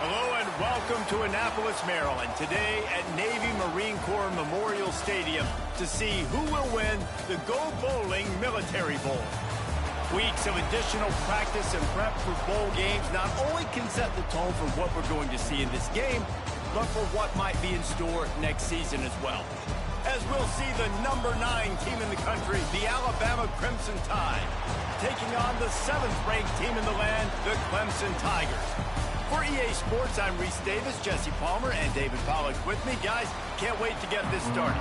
Hello and welcome to Annapolis, Maryland. Today at Navy Marine Corps Memorial Stadium to see who will win the Go Bowling Military Bowl. Weeks of additional practice and prep for bowl games not only can set the tone for what we're going to see in this game, but for what might be in store next season as well. As we'll see the number 9 team in the country, the Alabama Crimson Tide, taking on the 7th-ranked team in the land, the Clemson Tigers. For EA Sports, I'm Reese Davis, Jesse Palmer, and David Pollack with me. Guys, can't wait to get this started.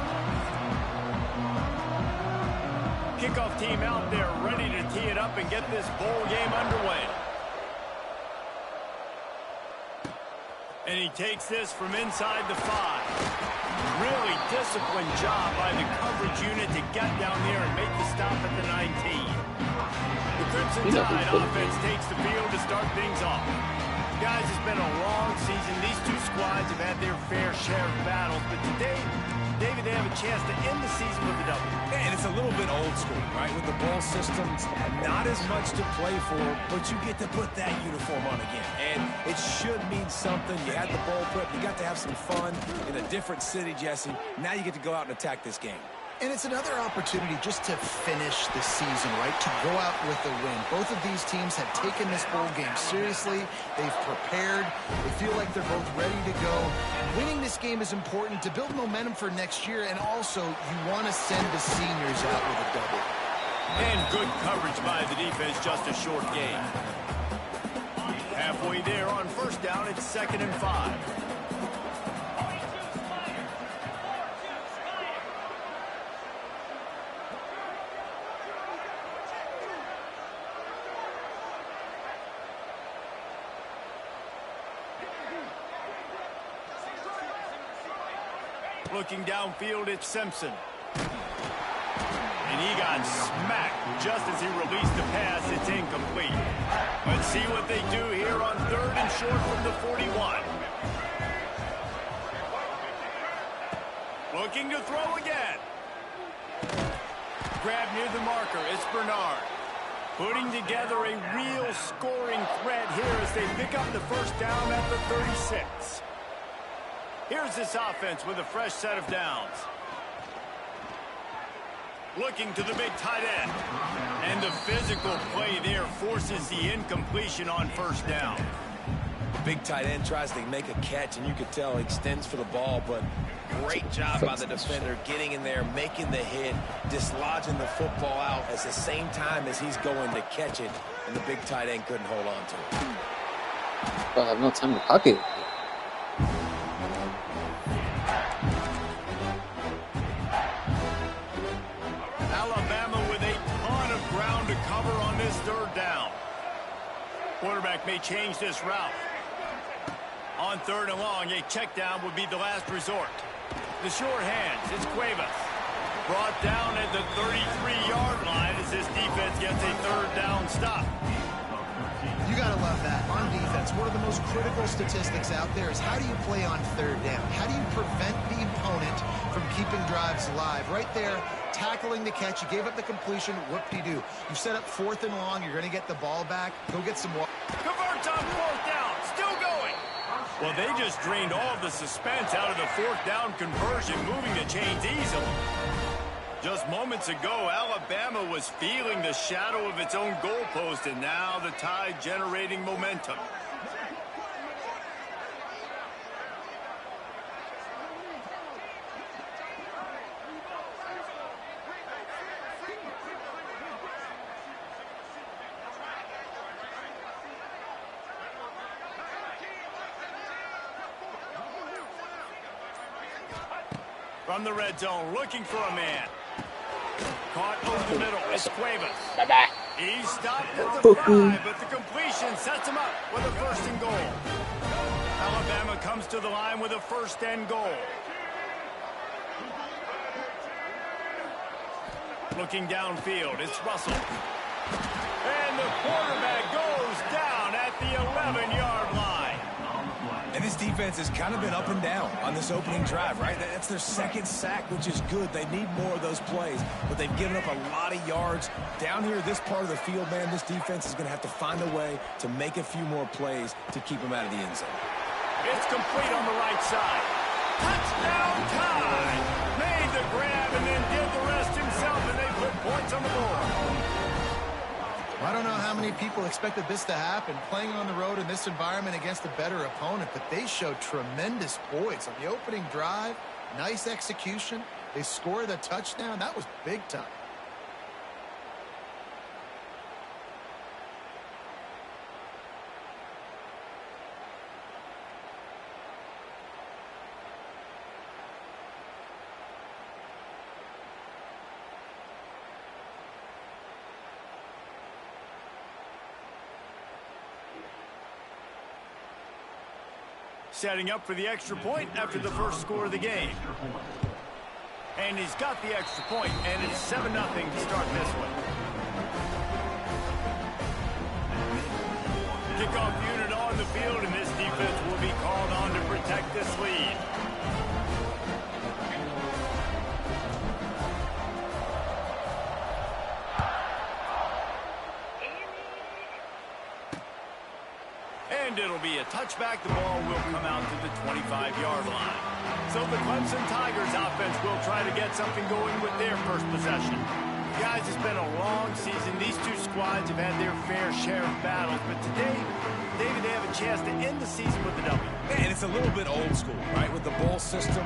Kickoff team out there ready to tee it up and get this bowl game underway. And he takes this from inside the 5. Really disciplined job by the coverage unit to get down there and make the stop at the 19. The Crimson Tide offense takes the field to start things off. Guys, it's been a long season. These two squads have had their fair share of battles, but today, David, they have a chance to end the season with a W. And it's a little bit old school, right? With the bowl systems, not as much to play for, but you get to put that uniform on again. And it should mean something. You had the bowl prep. You got to have some fun in a different city, Jesse. Now you get to go out and attack this game. And it's another opportunity just to finish the season, right? To go out with a win. Both of these teams have taken this bowl game seriously. They've prepared. They feel like they're both ready to go. Winning this game is important to build momentum for next year, and also you want to send the seniors out with a double. And good coverage by the defense, just a short gain. Halfway there on first down, it's 2nd and 5. Looking downfield, it's Simpson. And he got smacked just as he released the pass. It's incomplete. Let's see what they do here on 3rd and short from the 41. Looking to throw again. Grab near the marker. It's Bernard. Putting together a real scoring threat here as they pick up the first down at the 36. Here's this offense with a fresh set of downs. Looking to the big tight end. And the physical play there forces the incompletion on first down. Big tight end tries to make a catch, and you could tell he extends for the ball, but great job by the defender getting in there, making the hit, dislodging the football out at the same time as he's going to catch it, and the big tight end couldn't hold on to it. I have no time to pocket. Quarterback may change this route. On 3rd and long, a check down would be the last resort. The short hands, it's Cuevas. Brought down at the 33-yard line as this defense gets a third down stop. You got to love that. On defense, one of the most critical statistics out there is how do you play on third down? How do you prevent the opponent from keeping drives alive? Right there, tackling the catch. You gave up the completion. Whoop-de-doo. You set up 4th and long. You're going to get the ball back. Go get some water. Converts on 4th down. Still going. Well, they just drained all of the suspense out of the 4th down conversion, moving the chains easily. Just moments ago, Alabama was feeling the shadow of its own goalpost, and now the Tide generating momentum. From the red zone, looking for a man. Caught over the middle. It's Cuevas. Bye-bye. He stopped at the 5, but the completion sets him up with a 1st and goal. Alabama comes to the line with a 1st and goal. Looking downfield, it's Russell. And the quarterback goes down at the 11-yard line. And this defense has kind of been up and down on this opening drive, right? That's their 2nd sack, which is good. They need more of those plays, but they've given up a lot of yards. Down here, this part of the field, man, this defense is going to have to find a way to make a few more plays to keep them out of the end zone. It's complete on the right side. Touchdown Tide! Made the grab and then did the rest himself, and they put points on the board. I don't know how many people expected this to happen, playing on the road in this environment against a better opponent, but they showed tremendous poise on the opening drive. Nice execution. They scored a touchdown. That was big time. Setting up for the extra point after the first score of the game. And he's got the extra point, and it's 7-0 to start this one. Kickoff unit on the field, and this defense will be called on to protect this lead. And it'll be a touchback. The ball will come out to the 25-yard line. So the Clemson Tigers offense will try to get something going with their first possession. Guys, it's been a long season. These two squads have had their fair share of battles, but today, David, they have a chance to end the season with a W. And it's a little bit old school, right? With the bowl system,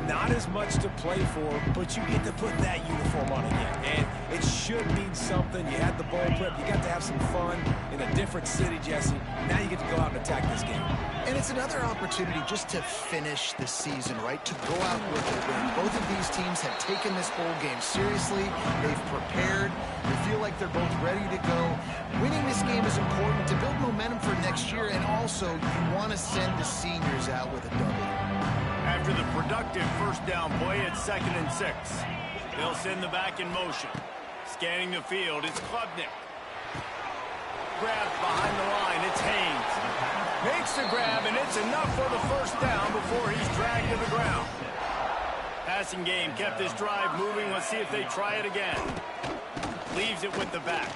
not as much to play for, but you get to put that uniform on again. And it should mean something. You had the bowl prep. You got to have some fun in a different city, Jesse. Now you get to go out and attack this game. And it's another opportunity just to finish the season, right? To go out with a win. Both of these teams have taken this bowl game seriously. They've prepared. They feel like they're both ready to go. Winning this game is important to build momentum for next year, and also you want to send the seniors out with a W. After the productive first down play, it's 2nd and 6. They'll send the back in motion. Scanning the field, it's Klubnik. Grab behind the line, it's Haynes. Makes the grab, and it's enough for the first down before he's dragged to the ground. Passing game kept this drive moving. Let's see if they try it again. Leaves it with the back.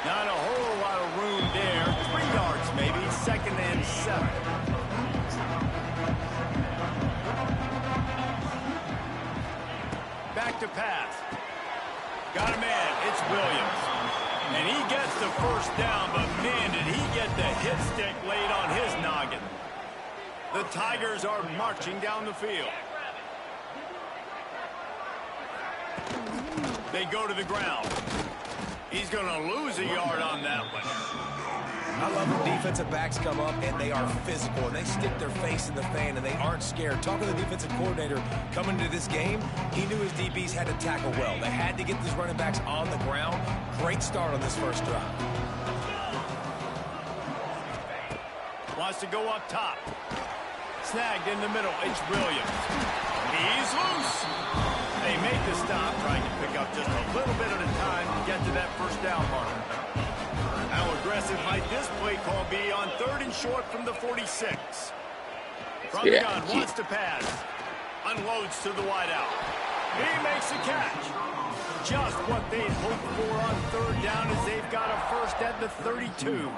Not a whole lot of room there. 3 yards maybe. 2nd and 7. Back to pass. Got a man. It's Williams. And he gets the first down, but man, did he get the hit stick laid on his noggin. The Tigers are marching down the field. They go to the ground. He's going to lose a yard on that one. I love when defensive backs come up and they are physical and they stick their face in the fan and they aren't scared. Talking to the defensive coordinator coming into this game, he knew his DBs had to tackle well. They had to get these running backs on the ground. Great start on this first drive. Wants to go up top. Snagged in the middle. It's Williams. He's loose. They make the stop, trying to pick up just a little bit at a time to get to that first down mark. How aggressive might this play call be on 3rd and short from the 46? From the gun, wants to pass. Unloads to the wideout. He makes the catch. Just what they'd hoped for on 3rd down as they've got a first at the 32.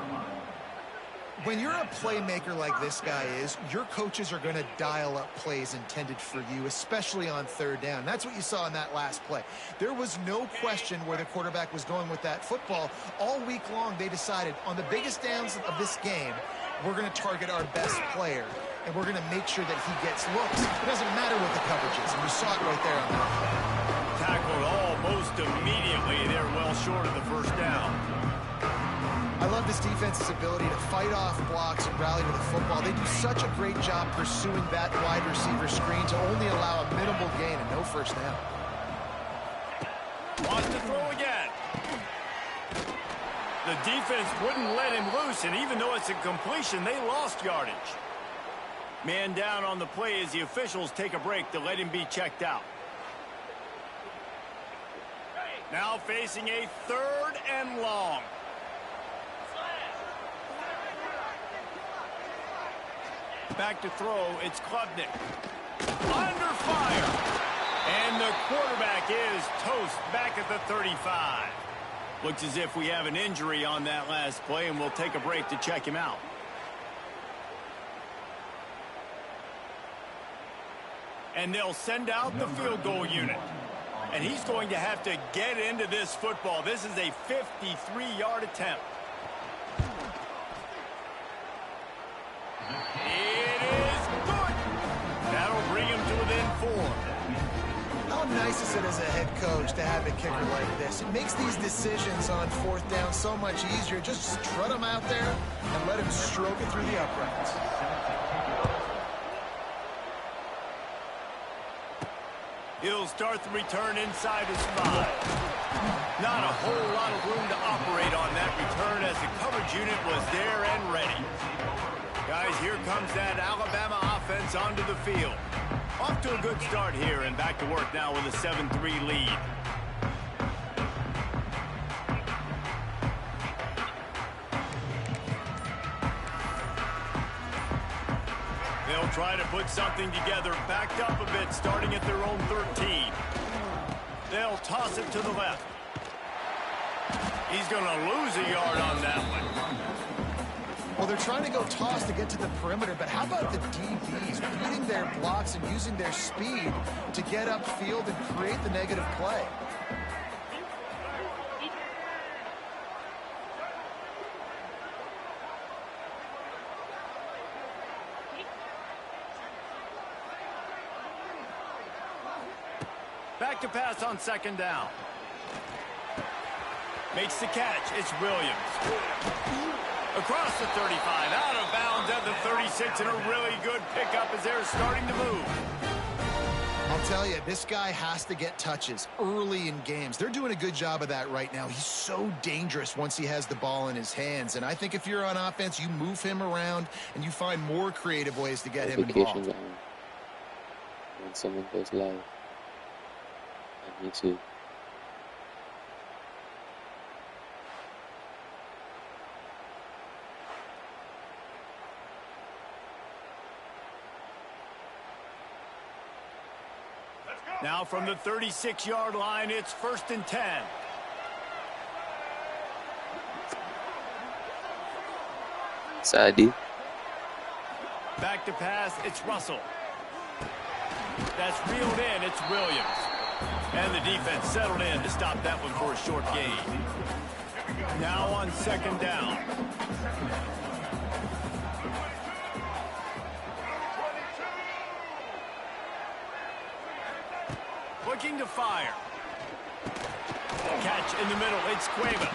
When you're a playmaker like this guy is, your coaches are going to dial up plays intended for you, especially on 3rd down. That's what you saw in that last play. There was no question where the quarterback was going with that football. All week long, they decided on the biggest downs of this game, we're going to target our best player, and we're going to make sure that he gets looks. It doesn't matter what the coverage is, and you saw it right there on that play. Tackled almost immediately. They're well short of the first down. I love this defense's ability to fight off blocks and rally to the football. They do such a great job pursuing that wide receiver screen to only allow a minimal gain and no first down. Wants to throw again. The defense wouldn't let him loose, and even though it's a completion, they lost yardage. Man down on the play as the officials take a break to let him be checked out. Now facing a 3rd and long. Back to throw, it's Klubnik. Under fire. And the quarterback is toast back at the 35. Looks as if we have an injury on that last play, and we'll take a break to check him out. And they'll send out the field goal unit. And he's going to have to get into this football. This is a 53-yard attempt. It is good. That'll bring him to within 4. How nice is it as a head coach to have a kicker like this? It makes these decisions on 4th down so much easier. Just strut him out there and let him stroke it through the uprights. He'll start the return inside his 5. Not a whole lot of room to operate on that return as the coverage unit was there and ready. Guys, here comes that Alabama offense onto the field. Off to a good start here and back to work now with a 7-3 lead. They'll try to put something together, backed up a bit, starting at their own 13. They'll toss it to the left. He's going to lose a yard on that one. Well, they're trying to go toss to get to the perimeter, but how about the DBs beating their blocks and using their speed to get upfield and create the negative play? Back to pass on 2nd down. Makes the catch. It's Williams. Across the 35, out of bounds at the 36, and a really good pickup as they're starting to move. I'll tell you, this guy has to get touches early in games. They're doing a good job of that right now. He's so dangerous once he has the ball in his hands, and I think if you're on offense, you move him around and you find more creative ways to get him involved. When someone goes live on YouTube. Now from the 36-yard line, it's 1st and 10. Sadi. Back to pass, it's Russell. That's reeled in, it's Williams. And the defense settled in to stop that one for a short gain. Now on 2nd down. Looking to fire. Catch in the middle. It's Cuevas.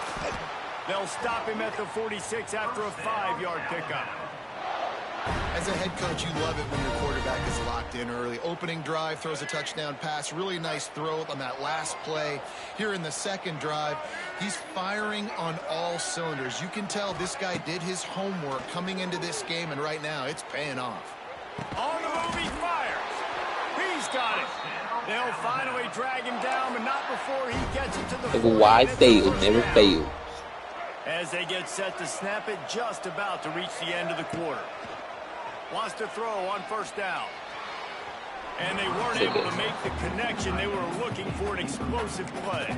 They'll stop him at the 46 after a 5-yard pickup. As a head coach, you love it when your quarterback is locked in early. Opening drive, throws a touchdown pass. Really nice throw on that last play. Here in the 2nd drive, he's firing on all cylinders. You can tell this guy did his homework coming into this game, and right now it's paying off. On the move, he fires. He's got it. They'll finally drag him down, but not before he gets it to the Never wide fail, never fail. As they get set to snap it, just about to reach the end of the quarter. Wants to throw on first down. And they weren't able to make the connection. They were looking for an explosive play.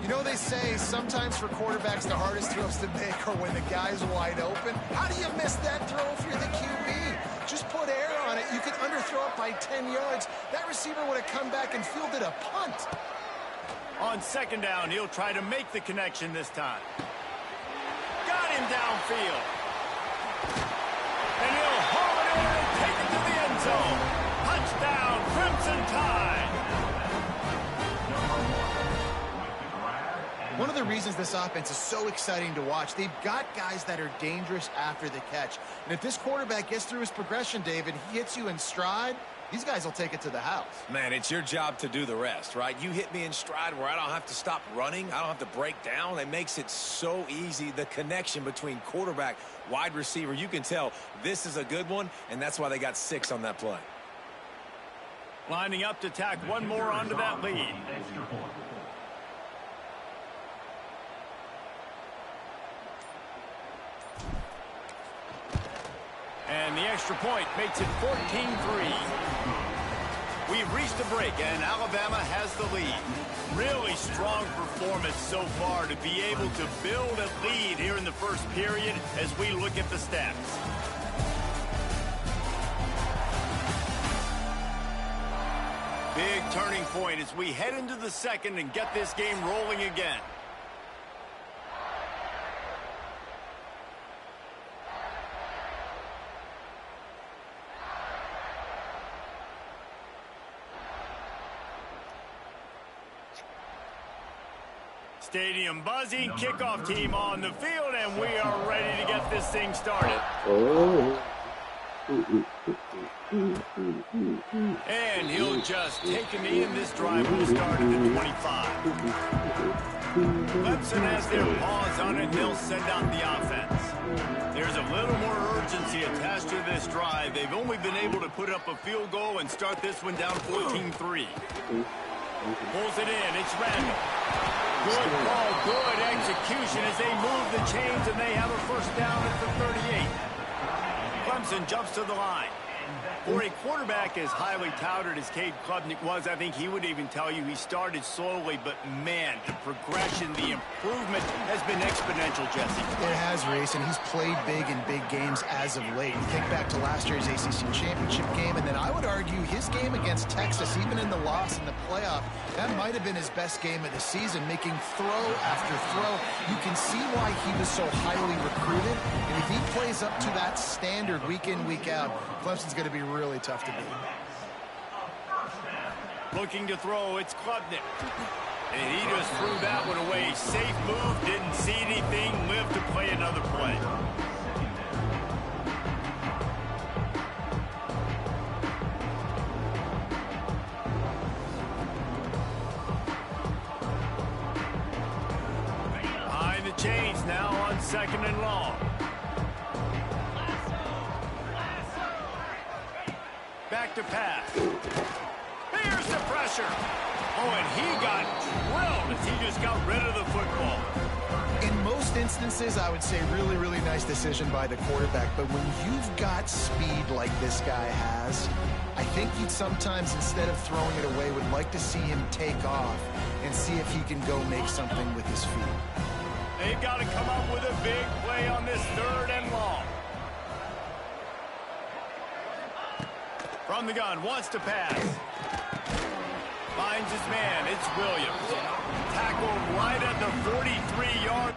You know, they say sometimes for quarterbacks the hardest throws to make are when the guy's wide open. How do you miss that throw if you're the QB? Just put air on it. You could underthrow it by 10 yards. That receiver would have come back and fielded a punt. On second down, he'll try to make the connection this time. Got him downfield. And he'll haul it in and take it to the end zone. Touchdown, Crimson Tide. One of the reasons this offense is so exciting to watch, they've got guys that are dangerous after the catch. And if this quarterback gets through his progression, David, he hits you in stride, these guys will take it to the house. Man, it's your job to do the rest, right? You hit me in stride where I don't have to stop running. I don't have to break down. It makes it so easy. The connection between quarterback, wide receiver, you can tell this is a good one, and that's why they got 6 on that play. Lining up to tack one more onto that lead. And the extra point makes it 14-3. We've reached the break, and Alabama has the lead. Really strong performance so far to be able to build a lead here in the first period as we look at the stats. Big turning point as we head into the second and get this game rolling again. Stadium buzzing, kickoff team on the field, and we are ready to get this thing started. And he'll just take a knee, and this drive will start at the 25. Clemson has their paws on it, and they'll send out the offense. There's a little more urgency attached to this drive. They've only been able to put up a field goal and start this one down 14-3. Pulls it in, it's Randall. Good ball, good execution as they move the chains, and they have a first down at the 38. Clemson jumps to the line. For a quarterback as highly touted as Cade Klubnik was, I think he would even tell you he started slowly, but man, the progression, the improvement has been exponential, Jesse. It has, Reese, and he's played big in big games as of late. You think back to last year's ACC championship game, and then I would argue his game against Texas, even in the loss in the playoff, that might have been his best game of the season, making throw after throw. You can see why he was so highly recruited, and if he plays up to that standard week in, week out, Clemson's going to be really tough to beat. Looking to throw, it's Klubnik. And he just threw that one away. Safe move, didn't see anything, lived to play another play. Behind the chains now on second and long. Back to pass. Here's the pressure. Oh, and he got drilled as he just got rid of the football. In most instances, I would say really, really nice decision by the quarterback. But when you've got speed like this guy has, I think you'd sometimes, instead of throwing it away, would like to see him take off and see if he can go make something with his feet. They've got to come up with a big play on this third and long. From the gun, wants to pass. Finds his man, it's Williams. Tackled right at the 43-yard.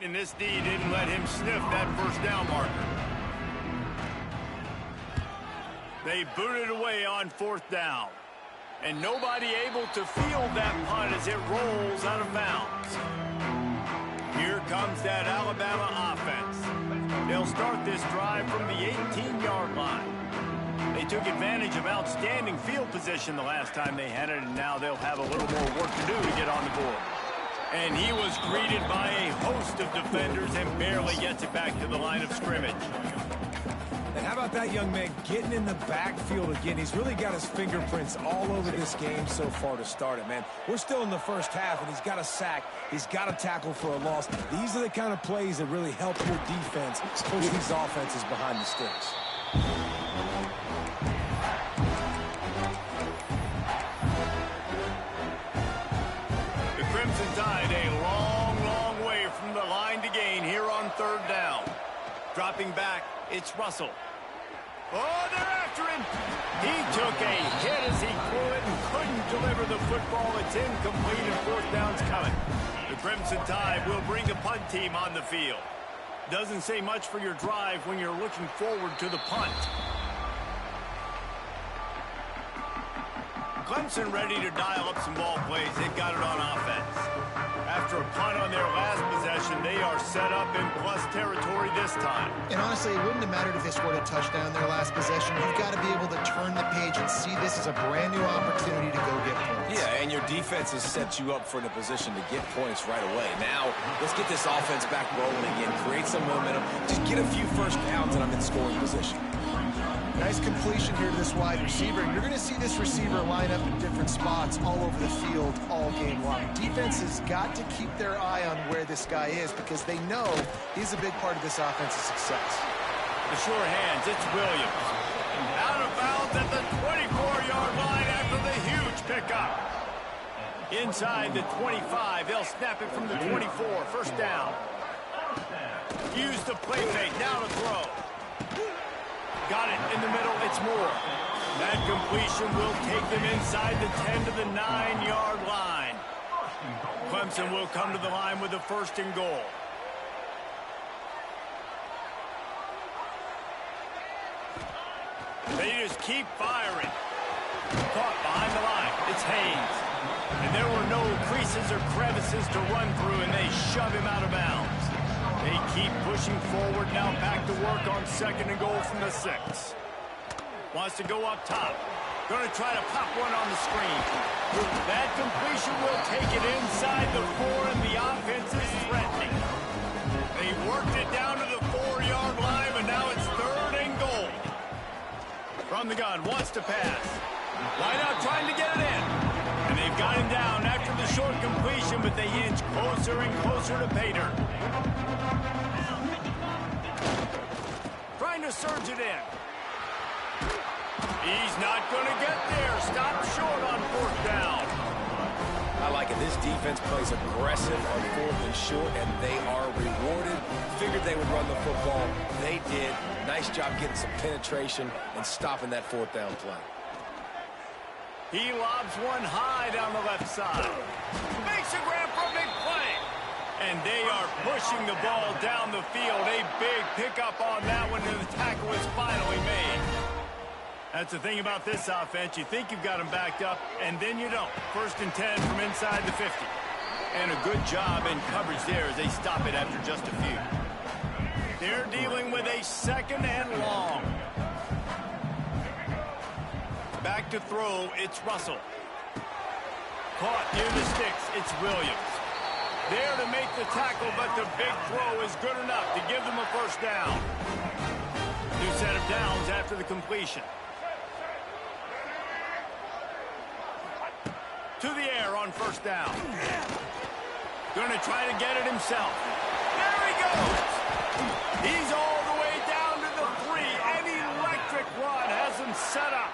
And this D didn't let him sniff that first down marker. They booted away on 4th down. And nobody able to field that punt as it rolls out of bounds. Here comes that Alabama offense. They'll start this drive from the 18-yard line. They took advantage of outstanding field position the last time they had it, and now they'll have a little more work to do to get on the board. And he was greeted by a host of defenders and barely gets it back to the line of scrimmage. And how about that young man getting in the backfield again? He's really got his fingerprints all over this game so far to start it, man. We're still in the first half, and he's got a sack. He's got a tackle for a loss. These are the kind of plays that really help your defense push these offenses behind the sticks. The Crimson Tide a long, long way from the line to gain here on 3rd down. Dropping back, it's Russell. Oh, they're after him. He took a hit as he threw it and couldn't deliver the football. It's incomplete and 4th down's coming. The Crimson Tide will bring a punt team on the field. Doesn't say much for your drive when you're looking forward to the punt. Clemson ready to dial up some ball plays. They've got it on offense. After a punt on their last possession, they are set up in plus territory this time. And honestly, it wouldn't have mattered if they scored a touchdown their last possession. You've got to be able to turn the page and see this as a brand new opportunity to go get points. Yeah, and your defense has set you up for in a position to get points right away. Now, let's get this offense back rolling again, create some momentum, just get a few first downs, and I'm in scoring position. Nice completion here to this wide receiver. You're going to see this receiver line up in different spots all over the field all game long. Defense has got to keep their eye on where this guy is because they know he's a big part of this offense's success. The sure hands, it's Williams. Out of bounds at the 24-yard line after the huge pickup. Inside the 25, they'll snap it from the 24, 1st down. Use the play fake, now to throw. Got it in the middle, it's Moore. That completion will take them inside the 10 to the 9-yard line. Clemson will come to the line with a 1st and goal. They just keep firing. Caught behind the line, it's Haynes. And there were no creases or crevices to run through, and they shove him out of bounds. They keep pushing forward now, back to work on 2nd and goal from the 6. Wants to go up top. Going to try to pop one on the screen. That completion will take it inside the 4, and the offense is threatening. They worked it down to the 4-yard line, but now it's 3rd and goal. From the gun, wants to pass. Line out trying to get it in. And they've got him down after the short completion, but they inch closer and closer to Pater. Trying to surge it in. He's not going to get there. Stop short on 4th down. I like it. This defense plays aggressive on 4th and short, and they are rewarded. Figured they would run the football. They did. Nice job getting some penetration and stopping that 4th down play. He lobs one high down the left side. Makes a grab for a big play. And they are pushing the ball down the field. A big pickup on that one, and the tackle is finally made. That's the thing about this offense. You think you've got them backed up, and then you don't. 1st and 10 from inside the 50. And a good job in coverage there as they stop it after just a few. They're dealing with a 2nd and long. Back to throw, it's Russell. Caught near the sticks, it's Williams. There to make the tackle, but the big throw is good enough to give them a 1st down. New set of downs after the completion. To the air on 1st down. Going to try to get it himself. There he goes. He's all the way down to the 3. An electric run has him set up.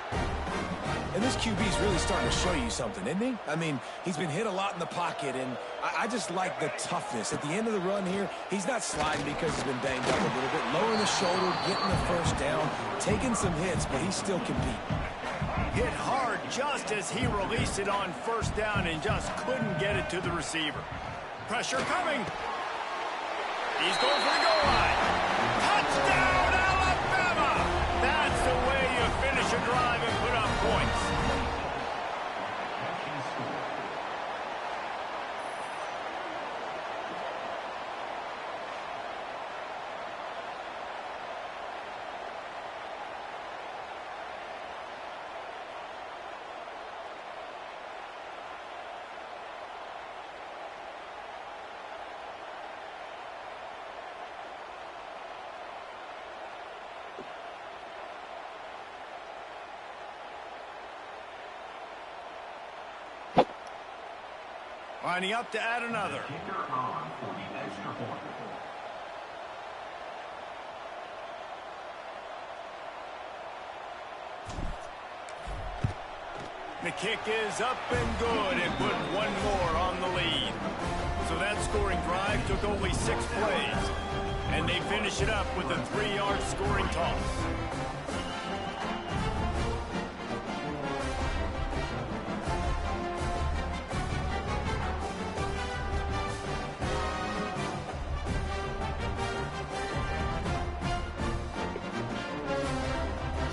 And this QB's really starting to show you something, isn't he? I mean, he's been hit a lot in the pocket, and I just like the toughness. At the end of the run here, he's not sliding because he's been banged up a little bit. Lowering the shoulder, getting the 1st down, taking some hits, but he still can beat. Hit hard just as he released it on 1st down and just couldn't get it to the receiver. Pressure coming. He's going for the goal line. Touchdown, Alabama! That's the way you finish a drive and put up points. Lining up to add another. The kick is up and good and put one more on the lead. So that scoring drive took only 6 plays. And they finish it up with a 3-yard scoring toss.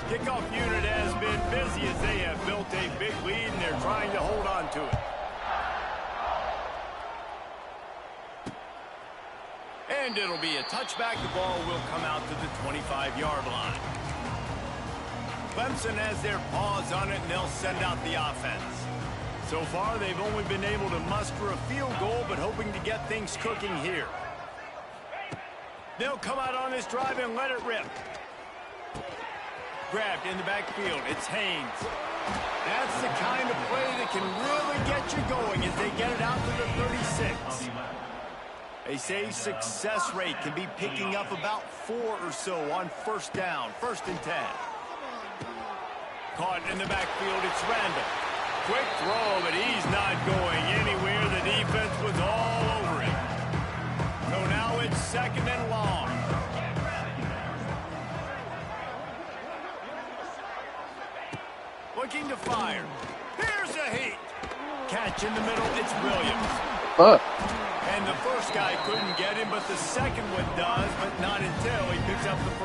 Kickoff unit has been busy as they have built a big lead and they're trying to hold on to it. And it'll be a touchback. The ball will come out to the 25-yard line. Clemson has their paws on it and they'll send out the offense. So far they've only been able to muster a field goal but hoping to get things cooking here. They'll come out on this drive and let it rip. Grabbed in the backfield. It's Haynes. That's the kind of play that can really get you going as they get it out to the 36. They say success rate can be picking up about 4 or so on first down, 1st and 10. Caught in the backfield. It's Randall. Quick throw, but he's not going anywhere. The defense was all over him. So now it's 2nd and long. Looking to fire. Here's a heat. Catch in the middle. It's Williams. And the first guy couldn't get him, but the second one does, but not until he picks up the first.